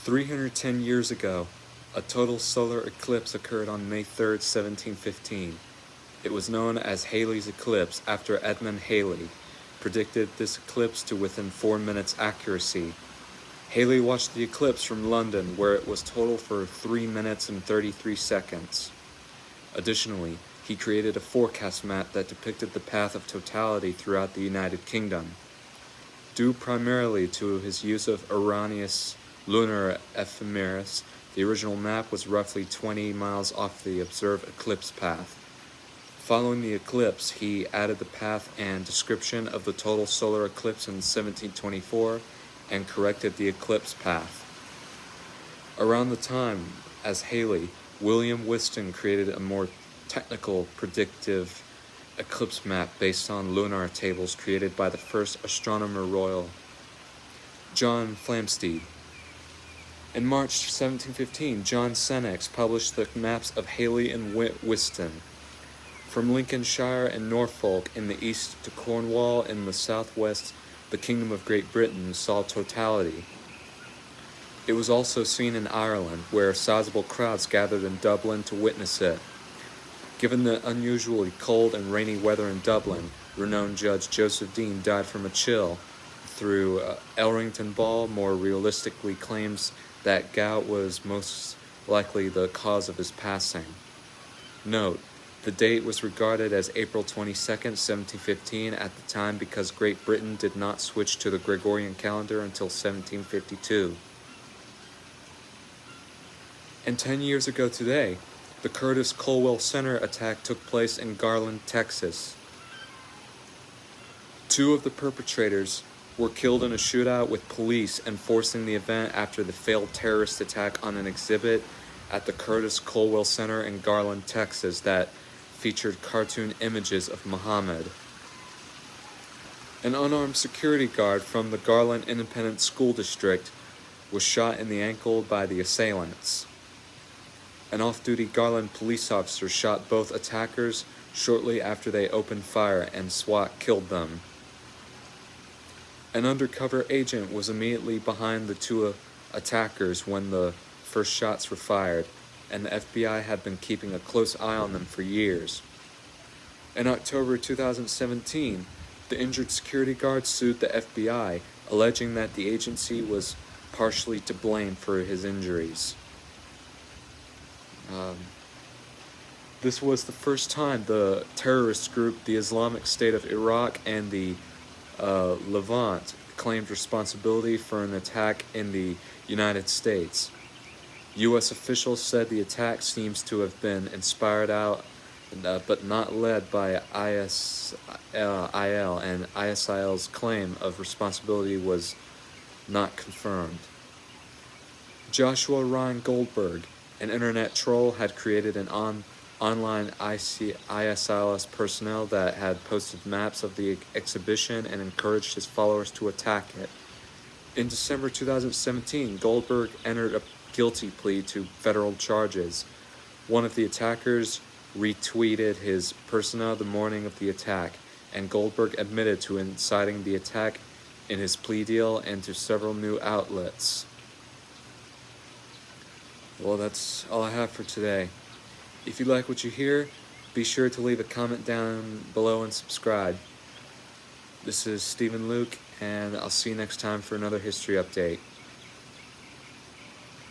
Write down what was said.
310 years ago, a total solar eclipse occurred on May 3rd, 1715. It was known as Halley's eclipse after Edmund Halley predicted this eclipse to within 4 minutes accuracy. Halley watched the eclipse from London, where it was total for 3 minutes and 33 seconds. Additionally, he created a forecast map that depicted the path of totality throughout the United Kingdom. Due primarily to his use of erroneous lunar ephemeris, the original map was roughly 20 miles off the observed eclipse path. Following the eclipse, he added the path and description of the total solar eclipse in 1724 and corrected the eclipse path. Around the time as Halley, William Whiston created a more technical predictive eclipse map based on lunar tables created by the first astronomer royal, John Flamsteed. In March 1715, John Senex published the maps of Halley and Whiston. From Lincolnshire and Norfolk in the east to Cornwall in the southwest, the Kingdom of Great Britain saw totality. It was also seen in Ireland, where sizable crowds gathered in Dublin to witness it. Given the unusually cold and rainy weather in Dublin, renowned Judge Joseph Dean died from a chill. Through Elrington Ball more realistically claims that gout was most likely the cause of his passing. Note: the date was regarded as April 22, 1715 at the time because Great Britain did not switch to the Gregorian calendar until 1752. And 10 years ago today, the Curtis Colwell Center attack took place in Garland, Texas. 2 of the perpetrators were killed in a shootout with police enforcing the event after the failed terrorist attack on an exhibit at the Curtis Colwell Center in Garland, Texas that featured cartoon images of Muhammad. An unarmed security guard from the Garland Independent School District was shot in the ankle by the assailants. An off-duty Garland police officer shot both attackers shortly after they opened fire, and SWAT killed them. An undercover agent was immediately behind the 2 attackers when the first shots were fired, and the FBI had been keeping a close eye on them for years. In October 2017, the injured security guard sued the FBI, alleging that the agency was partially to blame for his injuries. This was the first time the terrorist group, the Islamic State of Iraq and the Levant, claimed responsibility for an attack in the United States. U.S. officials said the attack seems to have been inspired out, but not led by ISIL, and ISIL's claim of responsibility was not confirmed. Joshua Ryan Goldberg, an internet troll, had created an online ISIS personnel that had posted maps of the exhibition and encouraged his followers to attack it. In December 2017, Goldberg entered a guilty plea to federal charges. One of the attackers retweeted his personnel the morning of the attack, and Goldberg admitted to inciting the attack in his plea deal and to several new outlets. Well, that's all I have for today. If you like what you hear, be sure to leave a comment down below and subscribe. This is Stephen Luke, and I'll see you next time for another history update.